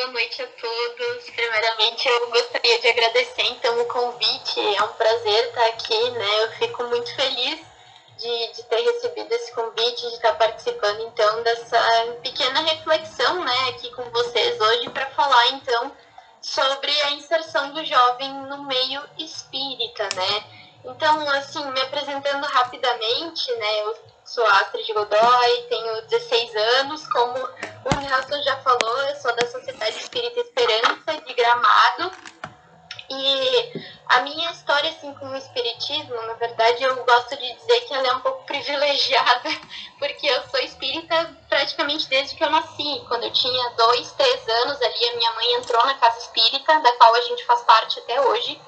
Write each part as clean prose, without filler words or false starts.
boa noite a todos. Primeiramente, eu gostaria de agradecer, então, o convite. É um prazer estar aqui, né? Eu fico muito feliz de ter recebido esse convite, de estar participando, então, dessa pequena reflexão, né, aqui com vocês hoje, para falar, então, sobre a inserção do jovem no meio espírita, né? Então, assim, me apresentando rapidamente, né, eu sou Astrid Godoy, tenho 16 anos, como o Nelson já falou, eu sou da Sociedade Espírita Esperança, de Gramado, e a minha história, assim, com o espiritismo, na verdade, eu gosto de dizer que ela é um pouco privilegiada, porque eu sou espírita praticamente desde que eu nasci. Quando eu tinha 2, 3 anos ali, a minha mãe entrou na casa espírita, da qual a gente faz parte até hoje,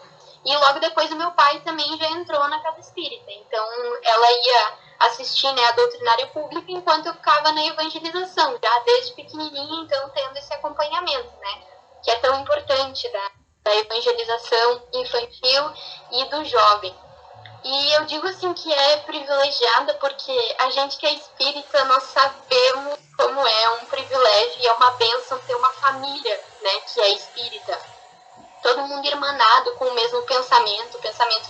e logo depois o meu pai também já entrou na casa espírita. Então, ela ia assistir, né, a doutrinária pública enquanto eu ficava na evangelização, já desde pequenininha, então, tendo esse acompanhamento, né, que é tão importante da evangelização infantil e do jovem. E eu digo assim que é privilegiada porque a gente que é espírita, nós sabemos como é um privilégio e é uma bênção ter uma família, né, que é espírita. Todo mundo irmanado com o mesmo pensamento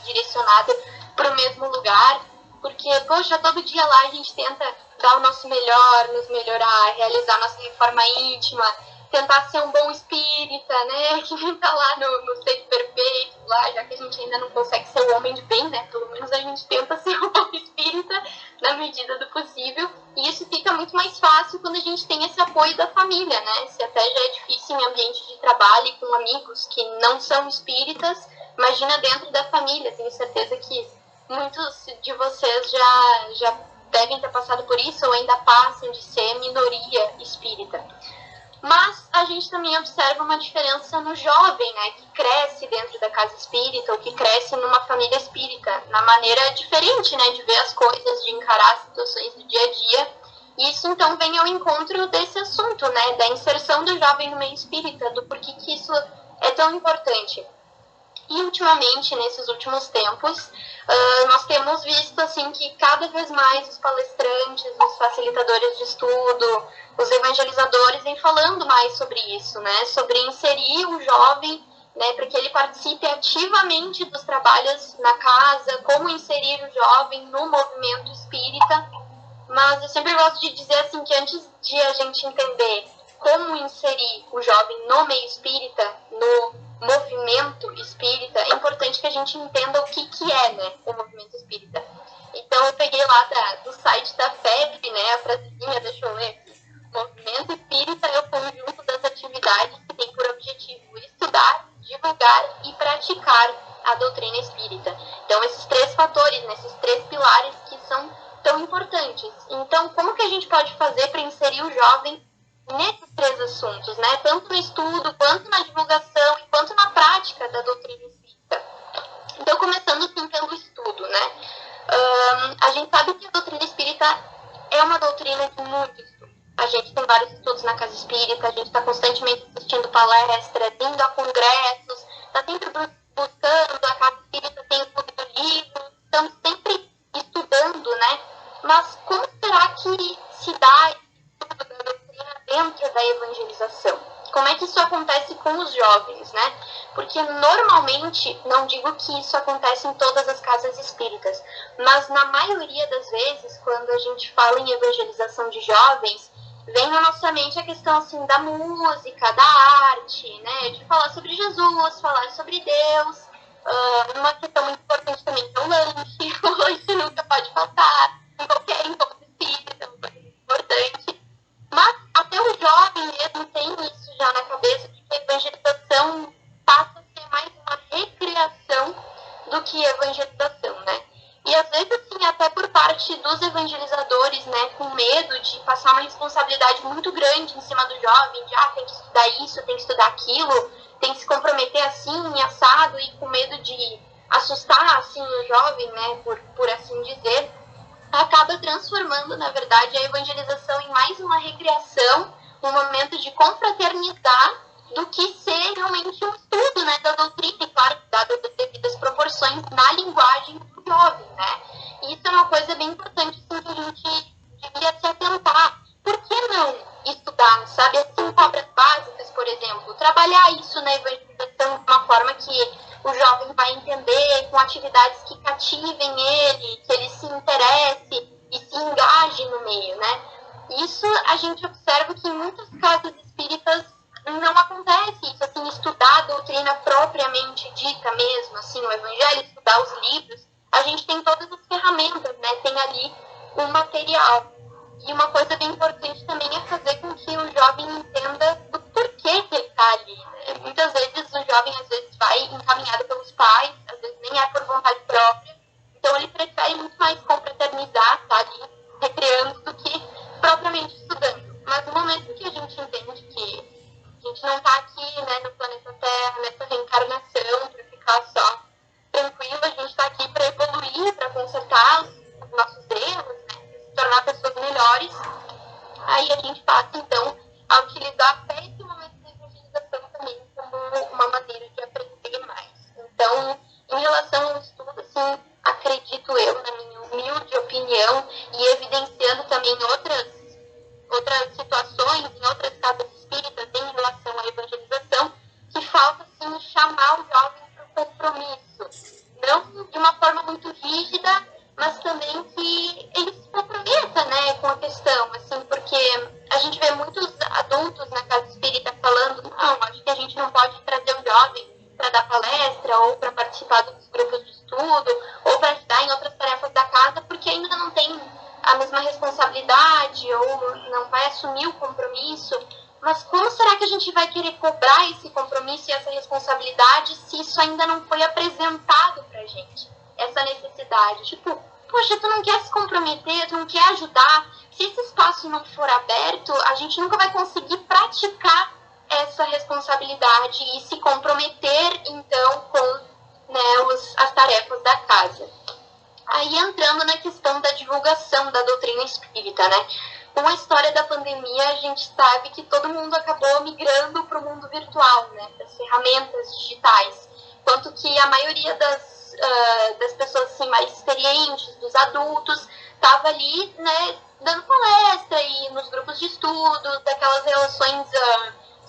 direcionado para o mesmo lugar, porque, poxa, todo dia lá a gente tenta dar o nosso melhor, nos melhorar, realizar nossa reforma íntima, tentar ser um bom espírita, né, que nem tá lá no ser perfeito, lá, já que a gente ainda não consegue ser um homem de bem, né, pelo menos a gente tenta ser um bom espírita na medida do possível, e isso fica muito mais fácil quando a gente tem esse apoio da família, né, se até já é difícil em ambiente de trabalho e com amigos que não são espíritas, imagina dentro da família. Tenho certeza que muitos de vocês já devem ter passado por isso ou ainda passam de ser minoria espírita. Mas a gente também observa uma diferença no jovem, né, que cresce dentro da casa espírita ou que cresce numa família espírita, na maneira diferente, né, de ver as coisas, de encarar as situações do dia a dia. E isso então vem ao encontro desse assunto, né, da inserção do jovem no meio espírita, do porquê que isso é tão importante. E ultimamente, nesses últimos tempos, nós temos visto assim que cada vez mais os palestrantes, os facilitadores de estudo, os evangelizadores vêm falando mais sobre isso, né? Sobre inserir o jovem, né, para que ele participe ativamente dos trabalhos na casa, como inserir o jovem no movimento espírita. Mas eu sempre gosto de dizer assim que antes de a gente entender como inserir o jovem no meio espírita, no movimento espírita, é importante que a gente entenda o que é, né, o movimento espírita. Então eu peguei lá do site da FEB, né, a frasezinha, deixa eu ler aqui. Movimento espírita é o conjunto das atividades que tem por objetivo estudar, divulgar e praticar a doutrina espírita. Então esses 3 fatores, né, esses 3 pilares que são tão importantes. Então como que a gente pode fazer para inserir o jovem nesses 3 assuntos, né? Tanto no estudo, quanto na divulgação, e quanto na prática da doutrina espírita. Então, começando assim pelo estudo, né? A gente sabe que a doutrina espírita é uma doutrina de muito estudo. A gente tem vários estudos na casa espírita, a gente está constantemente assistindo palestras, indo a congressos, está sempre buscando, a casa espírita tem o clube do livro, estamos sempre estudando, né? Mas como será que se dá dentro da evangelização? Como é que isso acontece com os jovens, né? Porque normalmente, não digo que isso acontece em todas as casas espíritas, mas na maioria das vezes, quando a gente fala em evangelização de jovens, vem na nossa mente a questão assim da música, da arte, né? De falar sobre Jesus, falar sobre Deus. Uma questão muito importante também é o lanche. O lanche nunca pode faltar em qualquer encontro espírita, é uma coisa importante. Mas até o jovem mesmo tem isso já na cabeça, de que a evangelização passa a ser mais uma recriação do que evangelização, né? E às vezes, assim, até por parte dos evangelizadores, né, com medo de passar uma responsabilidade muito grande em cima do jovem, de, tem que estudar isso, tem que estudar aquilo, tem que se comprometer assim, assado, e com medo de assustar, assim, o jovem, né, por assim dizer, acaba transformando, na verdade, a evangelização em mais uma recriação, um momento de confraternizar, do que ser realmente um estudo, né, da doutrina, e claro, dadas as devidas proporções na linguagem do jovem, né? E isso é uma coisa bem importante, assim, que a gente devia se atentar. Por que não estudar, sabe, as 5 obras básicas, por exemplo, trabalhar isso na evangelização de uma forma que o jovem vai entender, com atividades que cativem ele, que ele se interesse e se engaje no meio, né? Isso a gente observa que em muitas casas espíritas não acontece isso, assim, estudar a doutrina propriamente dita mesmo, assim, o evangelho, estudar os livros, a gente tem todas as ferramentas, né? Tem ali um material. E uma coisa bem importante também é fazer com que o jovem entenda do porquê que ele está ali, né? Muitas vezes o jovem, às vezes, vai encaminhado pelos pais, às vezes nem é por vontade própria, então ele prefere muito mais confraternizar, tá ali, recreando, do que propriamente estudando. Mas no momento que a gente entende que a gente não está aqui, né, no planeta Terra, nessa reencarnação, para ficar só tranquilo, a gente está aqui para evoluir, para consertar os nossos erros, né, se tornar pessoas melhores. Aí a gente passa, então, a utilizar até esse momento da evangelização também como uma maneira de aprender mais. Então, em relação ao estudo, assim, acredito eu, na minha humilde opinião, e evidenciando também outras situações, em outras casas espíritas, em relação à evangelização, que falta, sim, chamar o jovem para o compromisso. Não de uma forma muito rígida, mas também que ele se comprometa, né, com a questão, assim, porque a gente vê muitos adultos na casa espírita falando, não, acho que a gente não pode trazer o jovem para dar palestra, ou para participar dos grupos de estudo, ou para ajudar em outras tarefas da casa, porque ainda não tem a mesma responsabilidade, ou não vai assumir o compromisso. Mas como será que a gente vai querer cobrar esse compromisso e essa responsabilidade se isso ainda não foi apresentado pra gente? Essa necessidade. Tipo, poxa, tu não quer se comprometer, tu não quer ajudar. Se esse espaço não for aberto, a gente nunca vai conseguir praticar essa responsabilidade e se comprometer, então, com, né, as tarefas da casa. Aí entrando na questão da divulgação da doutrina espírita, né? Com a história da pandemia, a gente sabe que todo mundo acabou migrando para o mundo virtual, né? Para as ferramentas digitais. Quanto que a maioria das pessoas assim, mais experientes, dos adultos, estava ali, né, dando palestra e nos grupos de estudo, daquelas relações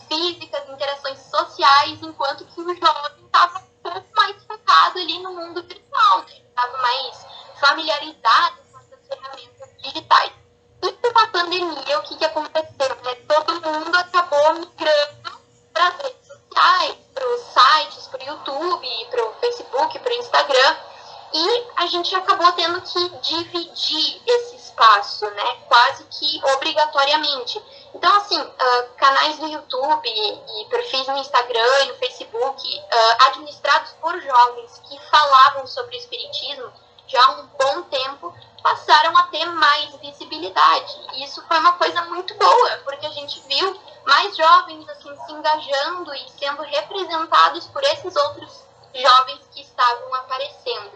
físicas, interações sociais, enquanto que o jovem estava um pouco mais focado ali no mundo virtual, né? Estava mais familiarizado com essas ferramentas digitais. E com a pandemia, o que aconteceu? Né? Todo mundo acabou migrando para as redes sociais, para os sites, para o YouTube, para o Facebook, para o Instagram. E a gente acabou tendo que dividir esse espaço, né? Quase que obrigatoriamente. Então, assim, canais no YouTube e perfis no Instagram e no Facebook, administrados por jovens que falavam sobre o espiritismo já há um bom tempo, passaram a ter mais visibilidade. E isso foi uma coisa muito boa, porque a gente viu mais jovens assim, se engajando e sendo representados por esses outros jovens que estavam aparecendo.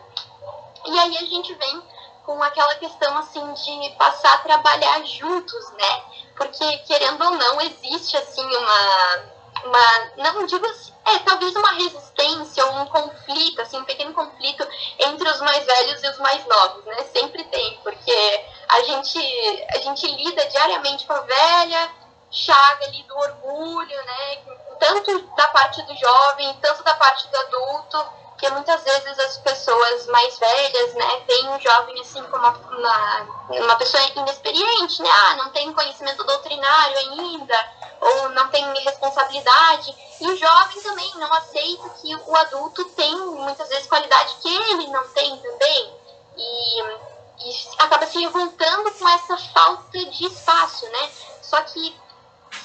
E aí a gente vem com aquela questão assim de passar a trabalhar juntos, né? Porque, querendo ou não, existe assim não digo assim, talvez uma resistência ou um conflito, assim, um pequeno conflito entre os mais velhos e os mais novos, né? Sempre tem, porque a gente lida diariamente com a velha chaga ali do orgulho, né? Tanto da parte do jovem, tanto da parte do adulto, que muitas vezes as pessoas mais velhas, né, veem o jovem assim como uma pessoa inexperiente, né? Não tem conhecimento doutrinário ainda, ou não tem responsabilidade. E o jovem também não aceita que o adulto tem muitas vezes qualidade que ele não tem também. E acaba se revoltando com essa falta de espaço, né? Só que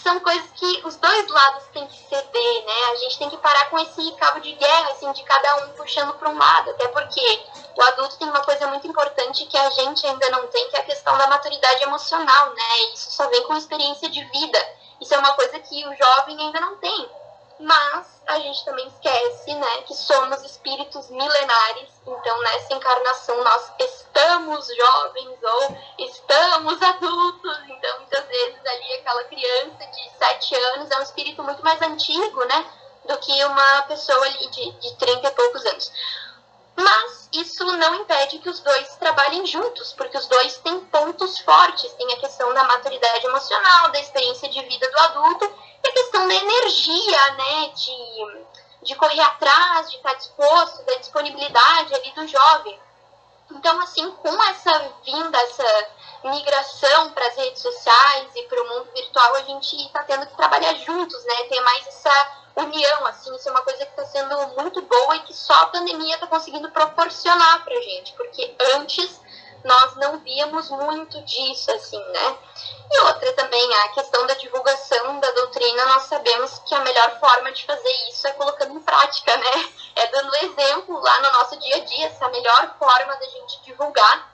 são coisas que os dois lados têm que ceder, né? A gente tem que parar com esse cabo de guerra, assim, de cada um puxando para um lado. Até porque o adulto tem uma coisa muito importante que a gente ainda não tem, que é a questão da maturidade emocional, né? Isso só vem com experiência de vida. Isso é uma coisa que o jovem ainda não tem. Mas a gente também esquece, né, que somos espíritos milenares. Então, nessa encarnação, nós estamos jovens ou estamos adultos. Então, muitas vezes, ali, aquela criança de 7 anos é um espírito muito mais antigo, né, do que uma pessoa ali de 30 e poucos anos. Mas isso não impede que os dois trabalhem juntos, porque os dois têm pontos fortes. Tem a questão da maturidade emocional, da experiência de vida do adulto, e a questão da energia, né, de correr atrás, de estar disposto, da disponibilidade ali do jovem. Então, assim, com essa vinda, essa migração para as redes sociais e para o mundo virtual, a gente está tendo que trabalhar juntos, né? Ter mais essa união, assim, isso é uma coisa que está sendo muito boa e que só a pandemia está conseguindo proporcionar para a gente, porque antes nós não víamos muito disso, assim, né? E outra também, a questão da divulgação da doutrina, nós sabemos que a melhor forma de fazer isso é colocando em prática, né? É dando exemplo lá no nosso dia a dia, essa melhor forma da gente divulgar.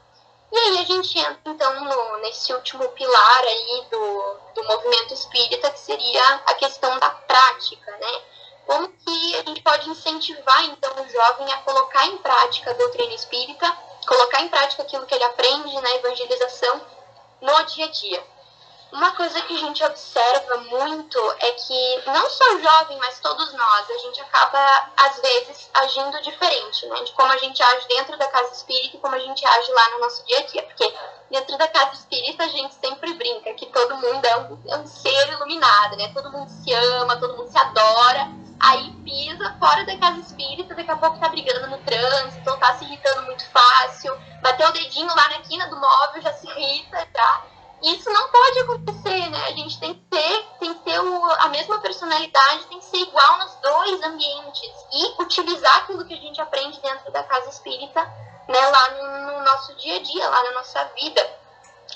E aí a gente entra, então, nesse último pilar aí do movimento espírita, que seria a questão da prática, né? Como que a gente pode incentivar, então, o jovem a colocar em prática a doutrina espírita, colocar em prática aquilo que ele aprende na evangelização no dia a dia. Uma coisa que a gente observa muito é que não só o jovem, mas todos nós, a gente acaba, às vezes, agindo diferente, né? De como a gente age dentro da casa espírita e como a gente age lá no nosso dia a dia. Porque dentro da casa espírita a gente sempre brinca que todo mundo é um ser iluminado, né? Todo mundo se ama, todo mundo se adora. Aí pisa fora da casa espírita, daqui a pouco tá brigando no trânsito, ou tá se irritando muito fácil, bateu o dedinho lá na quina do móvel, já se irrita, já. Isso não pode acontecer, né? A gente tem que ter a mesma personalidade, tem que ser igual nos dois ambientes e utilizar aquilo que a gente aprende dentro da casa espírita, né, lá no nosso dia a dia, lá na nossa vida.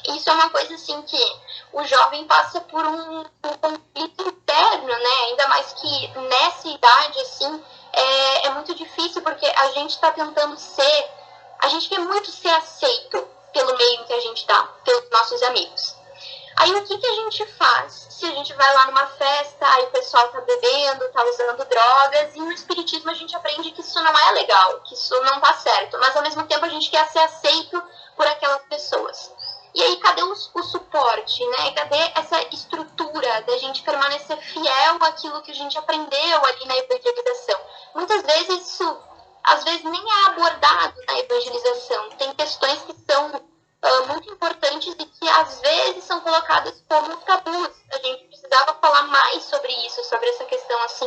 Isso é uma coisa assim que o jovem passa por um conflito interno, né? Ainda mais que nessa idade, assim, é muito difícil porque a gente está tentando a gente quer muito ser aceito pelo meio em que a gente tá, pelos nossos amigos. Aí o que a gente faz? Se a gente vai lá numa festa, aí o pessoal tá bebendo, tá usando drogas, e no espiritismo a gente aprende que isso não é legal, que isso não tá certo, mas ao mesmo tempo a gente quer ser aceito por aquelas pessoas. E aí cadê o suporte, né? Cadê essa estrutura da gente permanecer fiel àquilo que a gente aprendeu ali na evangelização? Muitas vezes isso, às vezes, nem é abordado na evangelização. Tem questões que são muito importantes e que às vezes são colocadas como tabus. A gente precisava falar mais sobre isso, sobre essa questão assim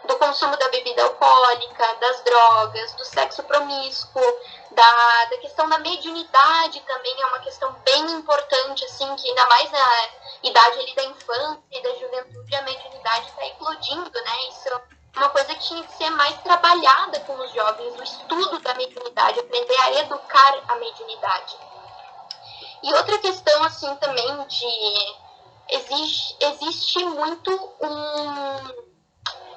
do consumo da bebida alcoólica, das drogas, do sexo promíscuo, da questão da mediunidade também é uma questão bem importante, assim, que ainda mais na idade ali da infância e da juventude, a mediunidade está eclodindo, né? Isso é uma coisa que tinha que ser mais trabalhada com os jovens, o estudo da mediunidade, aprender a educar a mediunidade. E outra questão, assim, também existe muito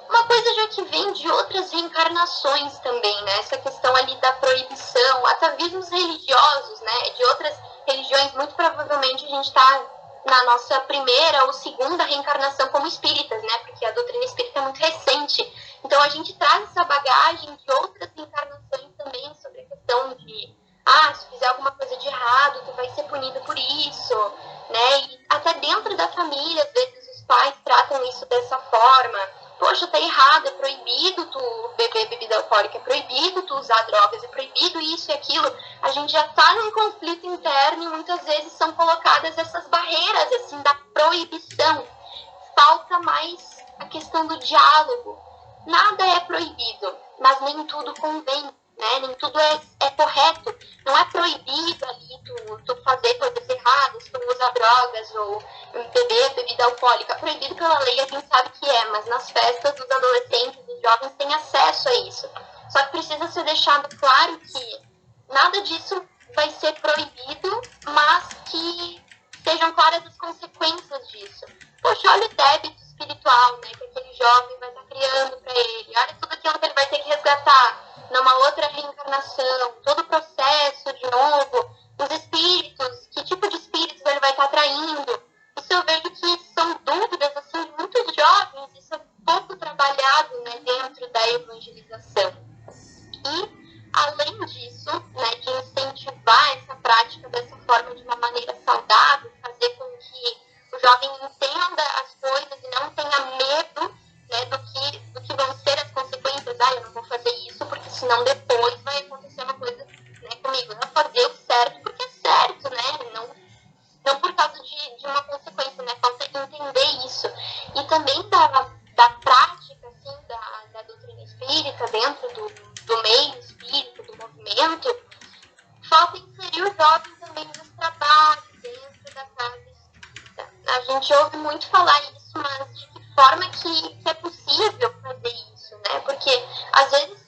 uma coisa já que vem de outras reencarnações também, né? Essa questão ali da proibição, atavismos religiosos, né? De outras religiões, muito provavelmente a gente está na nossa primeira ou segunda reencarnação como espíritas, né? Porque a doutrina espírita é muito recente. Então a gente traz essa bagagem de outras reencarnações também sobre a questão de se fizer alguma coisa de errado, tu vai ser punido por isso, né? E até dentro da família, às vezes os pais tratam isso dessa forma. Poxa, tá errado, é proibido tu beber bebida alcoólica, é proibido tu usar drogas, é proibido isso e aquilo. A gente já tá num conflito interno e muitas vezes são colocadas essas barreiras, assim, da proibição. Falta mais a questão do diálogo. Nada é proibido, mas nem tudo convém, né? Nem tudo é correto. Não é proibido ali tu fazer coisas erradas, tu usar drogas ou beber bebida alcoólica. Proibido pela lei, a gente sabe que é, mas nas festas os adolescentes, os jovens têm acesso a isso. Só que precisa ser deixado claro que nada disso vai ser proibido, mas que sejam claras as consequências disso. Poxa, olha o débito espiritual, né, que aquele jovem vai estar criando para ele. Olha tudo aquilo que ele vai ter que resgatar numa outra reencarnação, todo o processo de novo, os espíritos, que tipo de espíritos ele vai estar atraindo. Isso eu vejo que são dúvidas assim, de muitos jovens, isso é pouco trabalhado, né, dentro da evangelização. E, além disso, né, de incentivar essa prática dessa forma de uma maneira saudável, fazer com que o jovem entenda as coisas e não tenha medo, né, do que vão ser as consequências. Eu não vou fazer isso porque senão depois vai acontecer uma coisa, né, comigo. Eu vou fazer o certo porque é certo, né? Não por causa de uma consequência, né? Falta entender isso. e também da prática, assim, da doutrina espírita dentro do meio espírita, do movimento, falta inserir o jovem também nos trabalhos dentro da casa espírita. A gente ouve muito falar isso, mas de que forma que é possível fazer isso, né? Porque, às vezes,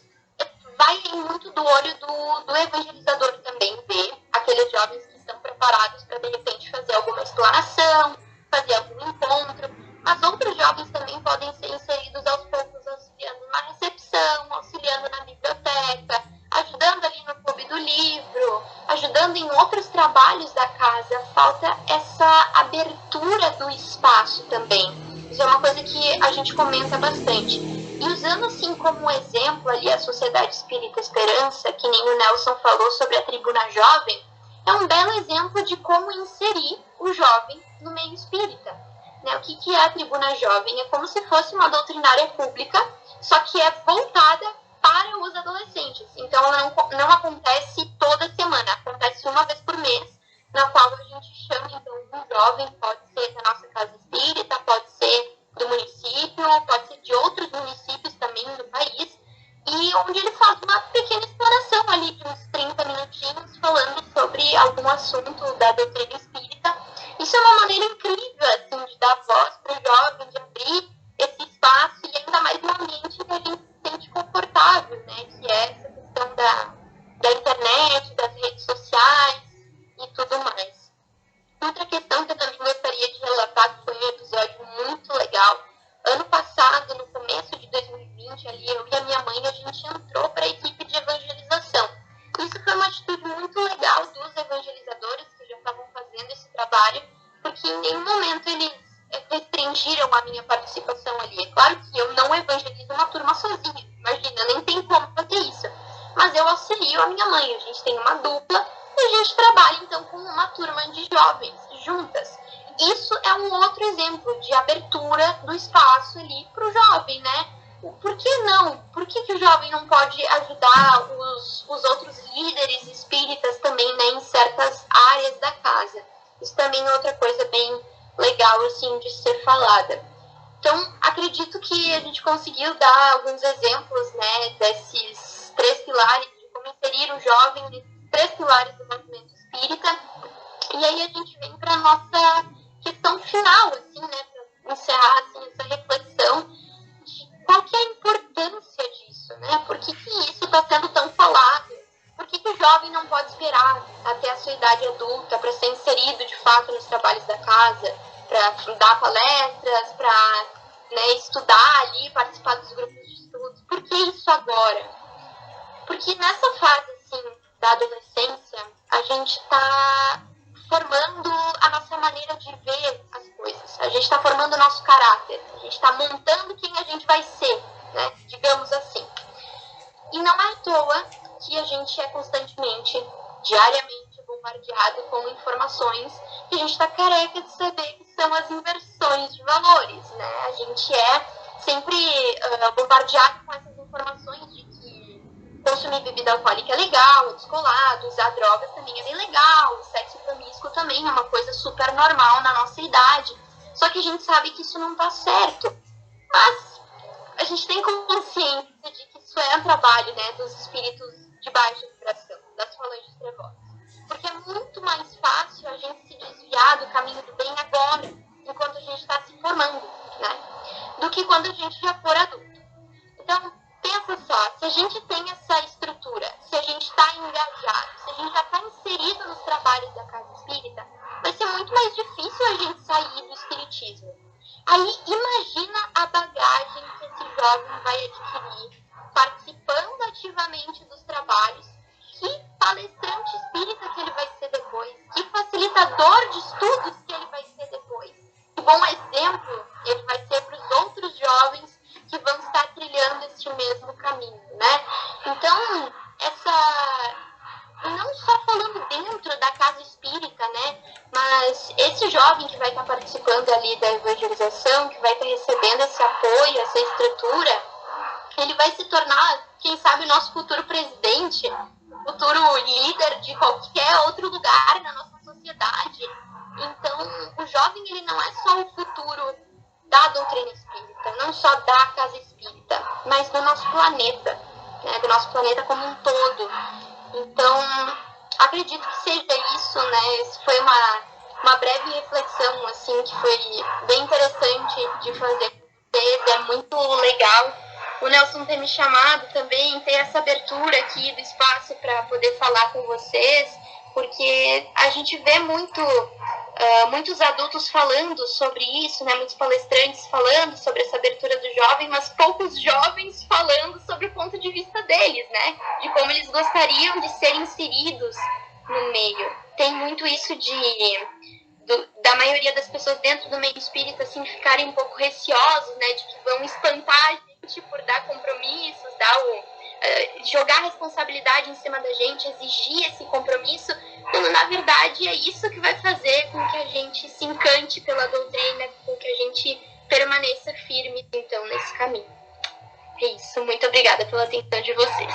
vai muito do olho do evangelizador também ver aqueles jovens que estão preparados para, de repente, fazer alguma explanação, fazer algum encontro, mas outros jovens também podem ser inseridos aos poucos, auxiliando na recepção, auxiliando na biblioteca, ajudando ali no clube do livro, ajudando em outros trabalhos da casa. Falta essa abertura do espaço também. Isso é uma coisa que a gente comenta bastante. E usando assim como exemplo ali a Sociedade Espírita Esperança, que nem o Nelson falou sobre a Tribuna Jovem, é um belo exemplo de como inserir o jovem no meio espírita. Né? O que é a Tribuna Jovem? É como se fosse uma doutrinária pública, só que é voltada para os adolescentes. Então, não acontece toda semana, acontece uma vez por mês, na qual a gente chama, então, um jovem, pode ser da nossa casa espírita, pode ser do município, pode ser de outros municípios também do país, e onde ele faz uma pequena exploração ali de uns 30 minutinhos, falando sobre algum assunto da doutrina espírita. Isso é uma maneira incrível, assim, de dar voz para o jovem, de abrir esse espaço, e ainda mais no ambiente que a gente se sente confortável, né? Que é essa questão da internet, das redes sociais e tudo mais. Outra questão que eu também gostaria de relatar, que foi um episódio muito legal. Ano passado, no começo de 2020, ali, eu e a minha mãe, a gente entrou para a equipe de evangelização. Isso foi uma atitude muito legal dos evangelizadores que já estavam fazendo esse trabalho, porque em nenhum momento eles restringiram a minha participação ali. É claro que eu não evangelizo uma turma sozinha, imagina, nem tem como fazer isso. Mas eu auxilio a minha mãe, a gente tem uma dupla e a gente trabalha então com uma turma de jovens juntas. Isso é um outro exemplo de abertura do espaço ali para o jovem, né? Por que não? Por que o jovem não pode ajudar os outros líderes espíritas também, né, em certas áreas da casa? Isso também é outra coisa bem legal, assim, de ser falada. Então, acredito que a gente conseguiu dar alguns exemplos, né, desses 3 pilares, de como inserir o jovem nesses 3 pilares do movimento espírita. E aí a gente vem para a nossa questão final, assim, né, para encerrar assim, essa reflexão de qual que é a importância disso, né? Por que isso está sendo tão falado? Por que o jovem não pode esperar até a sua idade adulta para ser inserido de fato nos trabalhos da casa, para dar palestras, para, né, estudar ali, participar dos grupos de estudos? Por que isso agora? Porque nessa fase assim, da adolescência, a gente está formando a nossa maneira de ver as coisas. A gente está formando o nosso caráter. A gente está montando quem a gente vai ser, né? Digamos assim. E não é à toa que a gente é constantemente, diariamente, bombardeado com informações que a gente está careca de saber que são as inversões de valores, né? A gente é sempre bombardeado com essas informações de que consumir bebida alcoólica é legal, é descolado, usar drogas também é bem legal, o sexo promíscuo também é uma coisa super normal na nossa idade. Só que a gente sabe que isso não tá certo. Mas a gente tem consciência de que isso é um trabalho, né, dos espíritos de baixa vibração, das falanges trevosas. Porque é muito mais fácil a gente se desviar do caminho do bem agora, enquanto a gente está se formando, né, do que quando a gente já for adulto. Então, pensa só, se a gente tem essa estrutura, se a gente está engajado, se a gente já está inserido nos trabalhos da casa espírita, vai ser muito mais difícil a gente sair do espiritismo. Aí, imagina a bagagem que esse jovem vai adquirir participando ativamente dos trabalhos. Que palestrante espírita que ele vai ser depois, que facilitador de estudos que ele vai ser depois, que bom exemplo ele vai ser para os outros jovens que vão estar trilhando este mesmo caminho, né? Então, não só falando dentro da casa espírita, né? Mas esse jovem que vai estar participando ali da evangelização, que vai estar recebendo esse apoio, essa estrutura, ele vai se tornar, quem sabe, o nosso futuro presidente, futuro líder de qualquer outro lugar na nossa sociedade. Então, o jovem, ele não é só o futuro da doutrina espírita, não só da casa espírita, mas do nosso planeta, né, do nosso planeta como um todo. Então, acredito que seja isso, né? Isso foi uma breve reflexão, assim, que foi bem interessante de fazer com vocês, é muito legal o Nelson ter me chamado também, ter essa abertura aqui do espaço para poder falar com vocês, porque a gente vê muitos adultos falando sobre isso, né? Muitos palestrantes falando sobre essa abertura do jovem, mas poucos jovens falando sobre o ponto de vista deles, né? De como eles gostariam de ser inseridos no meio. Tem muito isso da maioria das pessoas dentro do meio espírita, assim, ficarem um pouco receosos, né? De que vão espantar a gente por dar compromissos, jogar a responsabilidade em cima da gente, exigir esse compromisso, quando na verdade é isso que vai fazer com que a gente se encante pela doutrina, com que a gente permaneça firme, então, nesse caminho. É isso, muito obrigada pela atenção de vocês.